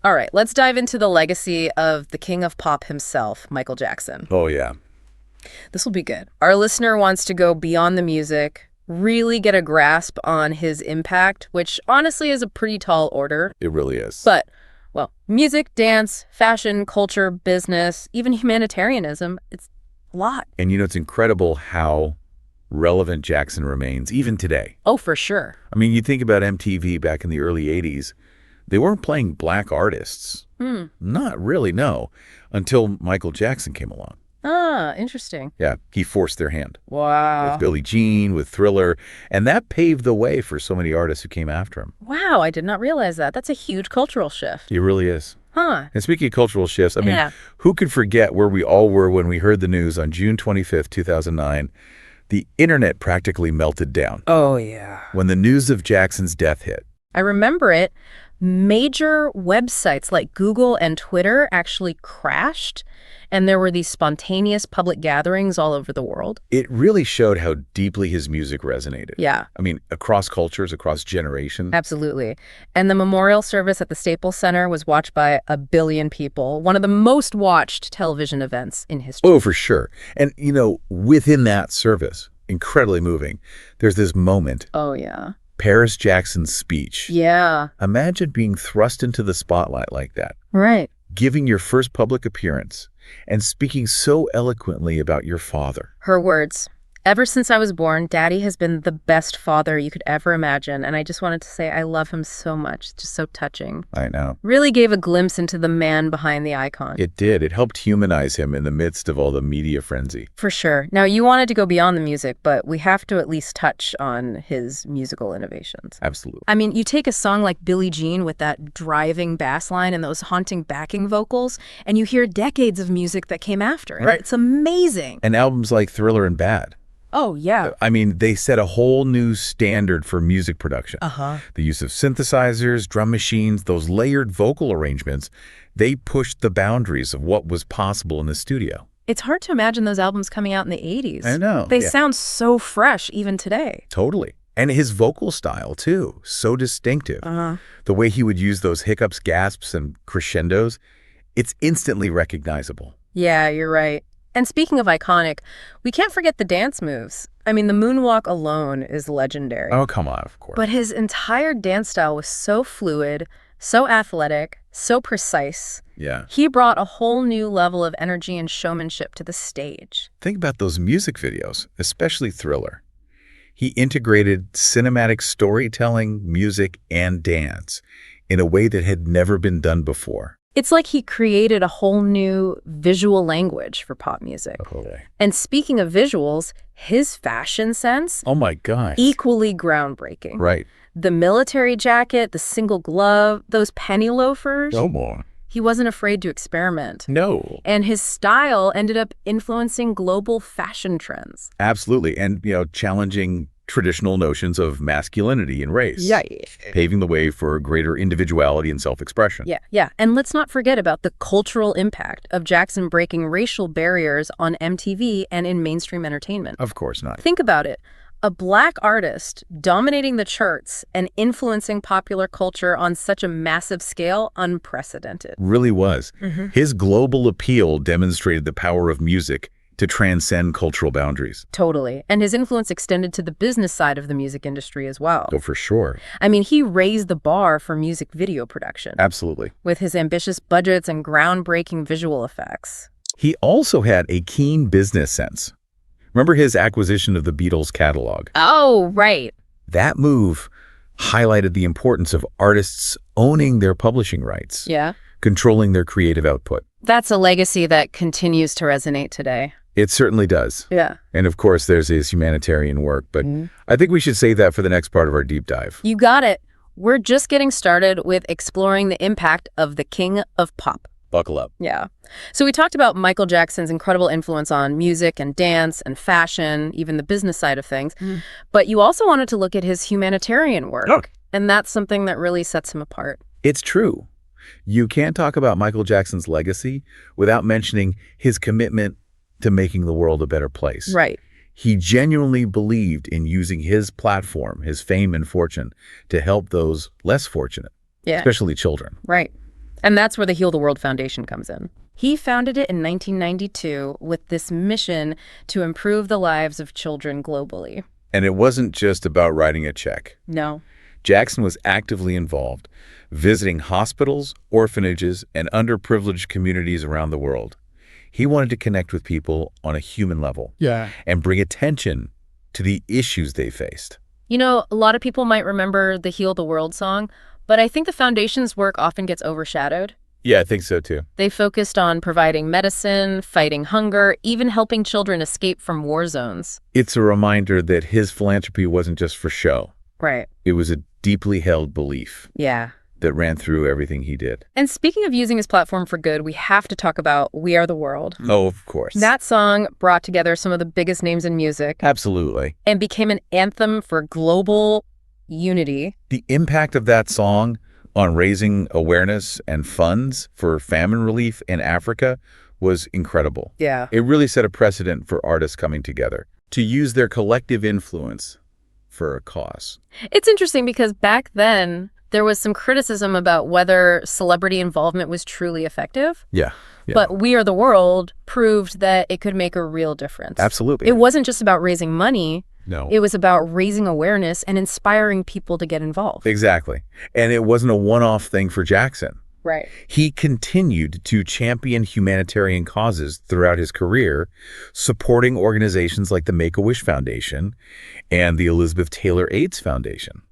All right, let's dive into the legacy of the king of pop himself, Michael Jackson. Oh, yeah. This will be good. Our listener wants to go beyond the music, really get a grasp on his impact, which honestly is a pretty tall order. It really is. But, well, music, dance, fashion, culture, business, even humanitarianism, it's a lot. And it's incredible how relevant Jackson remains, even today. Oh, for sure. I mean, you think about MTV back in the early 80s, they weren't playing black artists. Not really, no, until Michael Jackson came along. Ah, interesting. Yeah, he forced their hand. Wow. With Billie Jean, with Thriller, and that paved the way for so many artists who came after him. Wow, I did not realize that. That's a huge cultural shift. It really is. Huh. And speaking of cultural shifts, I mean, Yeah. who could forget where we all were when we heard the news on June 25th, 2009? The internet practically melted down Oh, yeah. when the news of Jackson's death hit. I remember it. Major websites like Google and Twitter actually crashed, and there were these spontaneous public gatherings all over the world. It really showed how deeply his music resonated. Yeah, I mean, across cultures, across generations. absolutely. And the memorial service at the Staples Center was watched by 1 billion people, one of the most watched television events in history. Oh, for sure. And, within that service, incredibly moving, there's this moment, Oh, yeah. Paris Jackson's speech. Yeah, Imagine being thrust into the spotlight like that, right. giving your first public appearance, and speaking so eloquently about your father. Her words. Ever since I was born, Daddy has been the best father you could ever imagine, and I just wanted to say I love him so much. It's just so touching. I know. Really gave a glimpse into the man behind the icon. It did. It helped humanize him in the midst of all the media frenzy. For sure. Now, you wanted to go beyond the music, but we have to at least touch on his musical innovations. Absolutely. I mean, you take a song like Billie Jean with that driving bass line and those haunting backing vocals, and you hear decades of music that came after it. Right. It's amazing. And albums like Thriller and Bad. Oh, yeah. I mean, they set a whole new standard for music production. Uh-huh. The use of synthesizers, drum machines, those layered vocal arrangements, they pushed the boundaries of what was possible in the studio. It's hard to imagine those albums coming out in the 80s. I know. They Yeah. sound so fresh even today. Totally. And his vocal style, too, so distinctive. Uh-huh. The way he would use those hiccups, gasps, and crescendos, it's instantly recognizable. Yeah, you're right. And speaking of iconic, we can't forget the dance moves. I mean, the moonwalk alone is legendary. Oh, come on, of course. But his entire dance style was so fluid, so athletic, so precise. Yeah. He brought a whole new level of energy and showmanship to the stage. Think about those music videos, especially Thriller. He integrated cinematic storytelling, music, and dance in a way that had never been done before. It's like he created a whole new visual language for pop music. Okay. And speaking of visuals, his fashion sense, Oh, my gosh. equally groundbreaking. Right. The military jacket, the single glove, those penny loafers. No more. He wasn't afraid to experiment. No. And his style ended up influencing global fashion trends. Absolutely. And, challenging traditional notions of masculinity and race. Paving the way for greater individuality and self-expression. Yeah. And let's not forget about the cultural impact of Jackson breaking racial barriers on MTV and in mainstream entertainment. Of course not. Think about it. A black artist dominating the charts and influencing popular culture on such a massive scale, unprecedented. Really was. His global appeal demonstrated the power of music to transcend cultural boundaries. Totally. And his influence extended to the business side of the music industry as well. Oh, for sure. I mean, he raised the bar for music video production Absolutely. with his ambitious budgets and groundbreaking visual effects. He also had a keen business sense. Remember his acquisition of the Beatles catalog? Oh, right. That move highlighted the importance of artists owning their publishing rights, Yeah. controlling their creative output. That's a legacy that continues to resonate today. It certainly does. Yeah. And of course, there's his humanitarian work, but I think we should save that for the next part of our deep dive. You got it. We're just getting started with exploring the impact of the king of pop. Buckle up. Yeah. So we talked about Michael Jackson's incredible influence on music and dance and fashion, even the business side of things. But you also wanted to look at his humanitarian work. Oh. And that's something that really sets him apart. It's true. You can't talk about Michael Jackson's legacy without mentioning his commitment to making the world a better place. Right. He genuinely believed in using his platform, his fame and fortune, to help those less fortunate, Yeah. especially children. Right. And that's where the Heal the World Foundation comes in. He founded it in 1992 with this mission to improve the lives of children globally. And it wasn't just about writing a check. No. Jackson was actively involved, visiting hospitals, orphanages, and underprivileged communities around the world. He wanted to connect with people on a human level. Yeah. And bring attention to the issues they faced. You know, a lot of people might remember the Heal the World song, but I think the foundation's work often gets overshadowed. Yeah, I think so too. They focused on providing medicine, fighting hunger, even helping children escape from war zones. It's a reminder that his philanthropy wasn't just for show. Right. It was a deeply held belief Yeah. that ran through everything he did. And speaking of using his platform for good, we have to talk about We Are the World. Oh, of course. That song brought together some of the biggest names in music Absolutely. and became an anthem for global unity. The impact of that song on raising awareness and funds for famine relief in Africa was incredible. Yeah. It really set a precedent for artists coming together to use their collective influence for a cause. It's interesting because back then, there was some criticism about whether celebrity involvement was truly effective. Yeah. But We Are the World proved that it could make a real difference. Absolutely. It wasn't just about raising money. No. It was about raising awareness and inspiring people to get involved. Exactly. And it wasn't a one-off thing for Jackson. Right. He continued to champion humanitarian causes throughout his career, supporting organizations like the Make-A-Wish Foundation and the Elizabeth Taylor AIDS Foundation.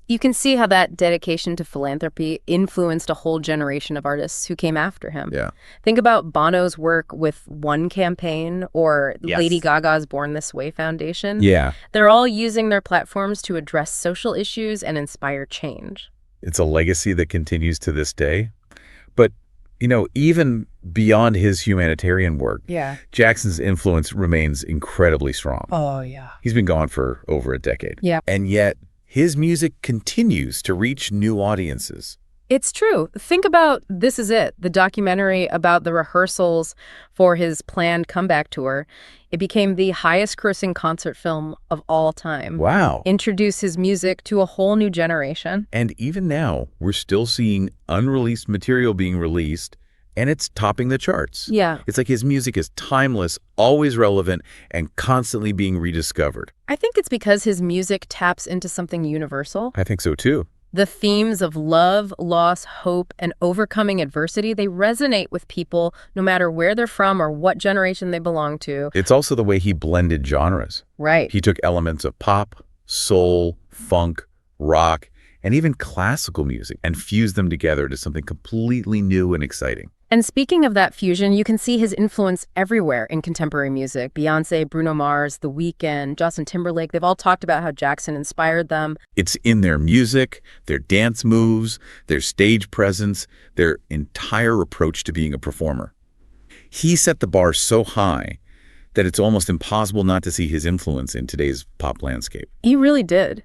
You can see how that dedication to philanthropy influenced a whole generation of artists who came after him. Yeah. Think about Bono's work with One Campaign or Yes. Lady Gaga's Born This Way Foundation. Yeah. They're all using their platforms to address social issues and inspire change. It's a legacy that continues to this day. But, even beyond his humanitarian work, Yeah. Jackson's influence remains incredibly strong. Oh, yeah. He's been gone for over a decade. Yeah. And yet, his music continues to reach new audiences. It's true. Think about This Is It, the documentary about the rehearsals for his planned comeback tour. It became the highest grossing concert film of all time. Wow. Introduced his music to a whole new generation. And even now, we're still seeing unreleased material being released, and it's topping the charts. Yeah. It's like his music is timeless, always relevant, and constantly being rediscovered. I think it's because his music taps into something universal. I think so too. The themes of love, loss, hope, and overcoming adversity, they resonate with people no matter where they're from or what generation they belong to. It's also the way he blended genres. Right. He took elements of pop, soul, funk, rock, and even classical music and fused them together to something completely new and exciting. And speaking of that fusion, you can see his influence everywhere in contemporary music. Beyoncé, Bruno Mars, The Weeknd, Justin Timberlake, they've all talked about how Jackson inspired them. It's in their music, their dance moves, their stage presence, their entire approach to being a performer. He set the bar so high that it's almost impossible not to see his influence in today's pop landscape. He really did.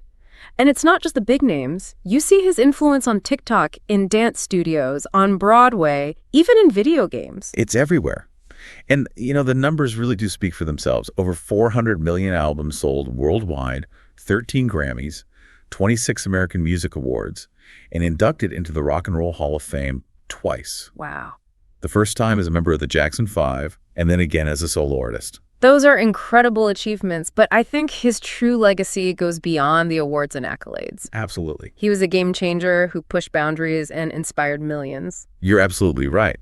And it's not just the big names. You see his influence on TikTok, in dance studios, on Broadway, even in video games. It's everywhere. And, the numbers really do speak for themselves. Over 400 million albums sold worldwide, 13 Grammys, 26 American Music Awards, and inducted into the Rock and Roll Hall of Fame twice. Wow. The first time as a member of the Jackson 5, and then again as a solo artist. Those are incredible achievements, but I think his true legacy goes beyond the awards and accolades. Absolutely. He was a game changer who pushed boundaries and inspired millions. You're absolutely right.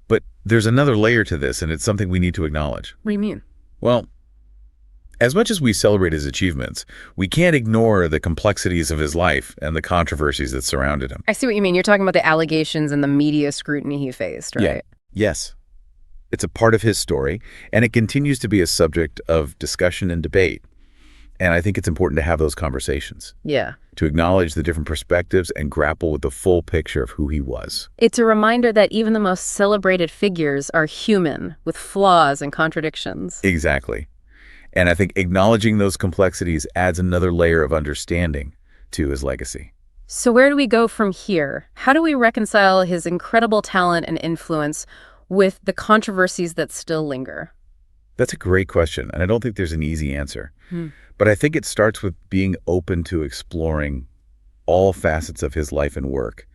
But there's another layer to this, and it's something we need to acknowledge. What do you mean? Well, as much as we celebrate his achievements, we can't ignore the complexities of his life and the controversies that surrounded him. I see what you mean. You're talking about the allegations and the media scrutiny he faced, right? Yeah. Yes. It's a part of his story, and it continues to be a subject of discussion and debate. And I think it's important to have those conversations, Yeah. to acknowledge the different perspectives and grapple with the full picture of who he was. It's a reminder that even the most celebrated figures are human, with flaws and contradictions. Exactly. And I think acknowledging those complexities adds another layer of understanding to his legacy. So where do we go from here? How do we reconcile his incredible talent and influence with the controversies that still linger? That's a great question, and I don't think there's an easy answer. But I think it starts with being open to exploring all facets of his life and work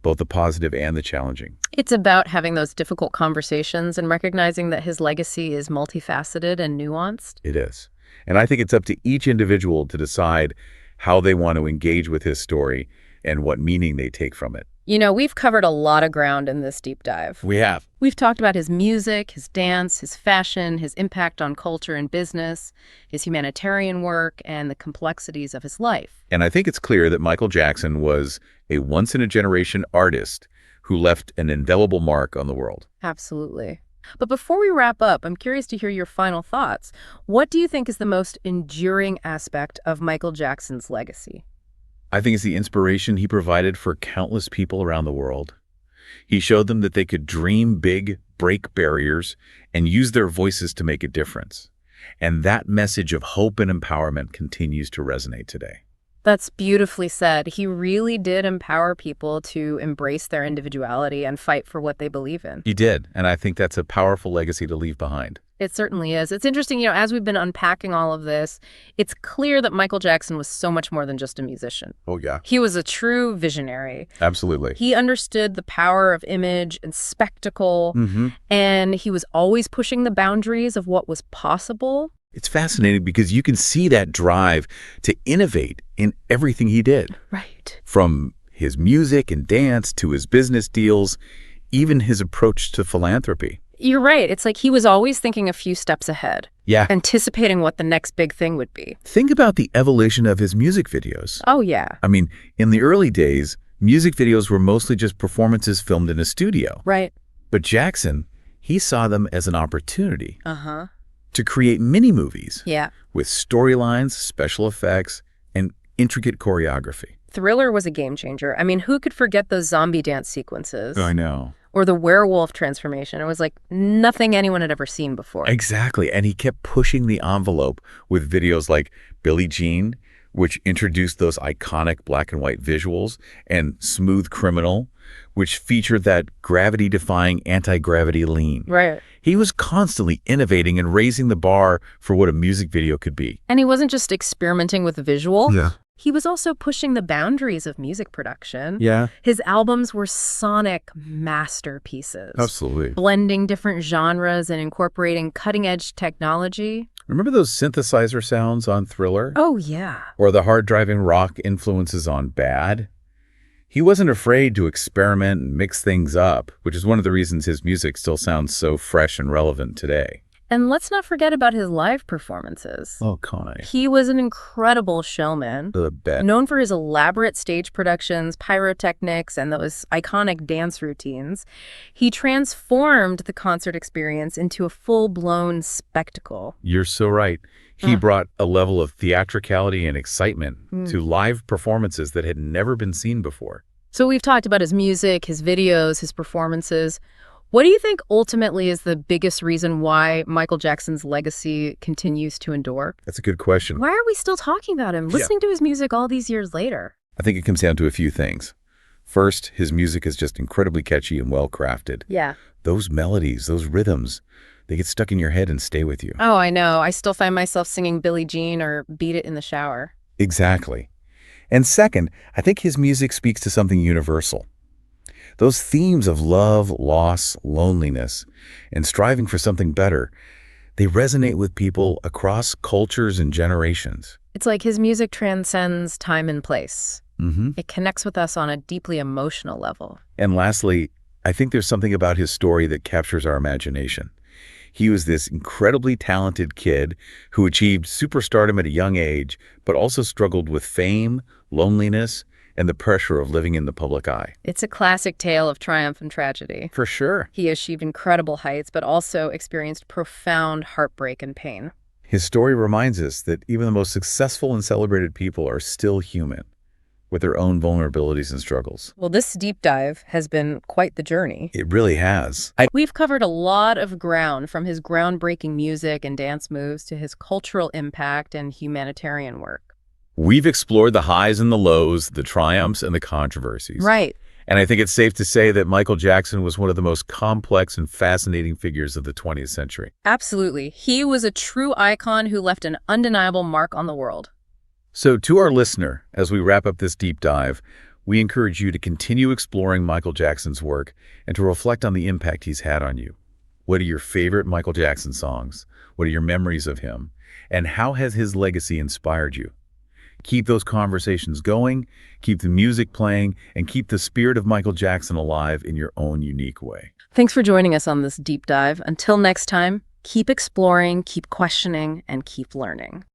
both the positive and the challenging. It's about having those difficult conversations and recognizing that his legacy is multifaceted and nuanced. It is. And I think it's up to each individual to decide how they want to engage with his story and what meaning they take from it. You know, we've covered a lot of ground in this deep dive. We have. We've talked about his music, his dance, his fashion, his impact on culture and business, his humanitarian work, and the complexities of his life. And I think it's clear that Michael Jackson was a once-in-a-generation artist who left an indelible mark on the world. Absolutely. But before we wrap up, I'm curious to hear your final thoughts. What do you think is the most enduring aspect of Michael Jackson's legacy? I think it's the inspiration he provided for countless people around the world. He showed them that they could dream big, break barriers, and use their voices to make a difference. And that message of hope and empowerment continues to resonate today. That's beautifully said. He really did empower people to embrace their individuality and fight for what they believe in. He did, and I think that's a powerful legacy to leave behind. It certainly is. It's interesting, you know, as we've been unpacking all of this, it's clear that Michael Jackson was so much more than just a musician. Oh, yeah. He was a true visionary. Absolutely. He understood the power of image and spectacle, and he was always pushing the boundaries of what was possible. It's fascinating because you can see that drive to innovate in everything he did. Right. From his music and dance to his business deals, even his approach to philanthropy. You're right. It's like he was always thinking a few steps ahead. Yeah. Anticipating what the next big thing would be. Think about the evolution of his music videos. Oh, yeah. I mean, in the early days, music videos were mostly just performances filmed in a studio. Right. But Jackson, he saw them as an opportunity Uh-huh. to create mini-movies Yeah. with storylines, special effects, and intricate choreography. Thriller was a game changer. I mean, who could forget those zombie dance sequences? I know. Or the werewolf transformation. It was like nothing anyone had ever seen before. Exactly. And he kept pushing the envelope with videos like Billie Jean, which introduced those iconic black and white visuals, and Smooth Criminal, which featured that gravity-defying anti-gravity lean. Right. He was constantly innovating and raising the bar for what a music video could be. And he wasn't just experimenting with the visual. Yeah. He was also pushing the boundaries of music production. Yeah. His albums were sonic masterpieces. Absolutely. Blending different genres and incorporating cutting-edge technology. Remember those synthesizer sounds on Thriller? Oh, yeah. Or the hard-driving rock influences on Bad? He wasn't afraid to experiment and mix things up, which is one of the reasons his music still sounds so fresh and relevant today. And let's not forget about his live performances. Oh, Connie. He was an incredible showman, The bet. known for his elaborate stage productions, pyrotechnics, and those iconic dance routines. He transformed the concert experience into a full-blown spectacle. You're so right. He brought a level of theatricality and excitement to live performances that had never been seen before. So we've talked about his music, his videos, his performances. What do you think ultimately is the biggest reason why Michael Jackson's legacy continues to endure? That's a good question. Why are we still talking about him, listening to his music all these years later? I think it comes down to a few things. First, his music is just incredibly catchy and well-crafted. Yeah. Those melodies, those rhythms, they get stuck in your head and stay with you. Oh, I know. I still find myself singing Billie Jean or Beat It in the shower. Exactly. And second, I think his music speaks to something universal. Those themes of love, loss, loneliness, and striving for something better, they resonate with people across cultures and generations. It's like his music transcends time and place. It connects with us on a deeply emotional level. And lastly, I think there's something about his story that captures our imagination. He was this incredibly talented kid who achieved superstardom at a young age, but also struggled with fame, loneliness, and the pressure of living in the public eye. It's a classic tale of triumph and tragedy. For sure. He achieved incredible heights, but also experienced profound heartbreak and pain. His story reminds us that even the most successful and celebrated people are still human, with their own vulnerabilities and struggles. Well, this deep dive has been quite the journey. It really has. We've covered a lot of ground, from his groundbreaking music and dance moves to his cultural impact and humanitarian work. We've explored the highs and the lows, the triumphs and the controversies. Right. And I think it's safe to say that Michael Jackson was one of the most complex and fascinating figures of the 20th century. Absolutely. He was a true icon who left an undeniable mark on the world. So to our listener, as we wrap up this deep dive, We encourage you to continue exploring Michael Jackson's work and to reflect on the impact he's had on you. What are your favorite Michael Jackson songs? What are your memories of him? And how has his legacy inspired you? Keep those conversations going, keep the music playing, and keep the spirit of Michael Jackson alive in your own unique way. Thanks for joining us on this deep dive. Until next time, keep exploring, keep questioning, and keep learning.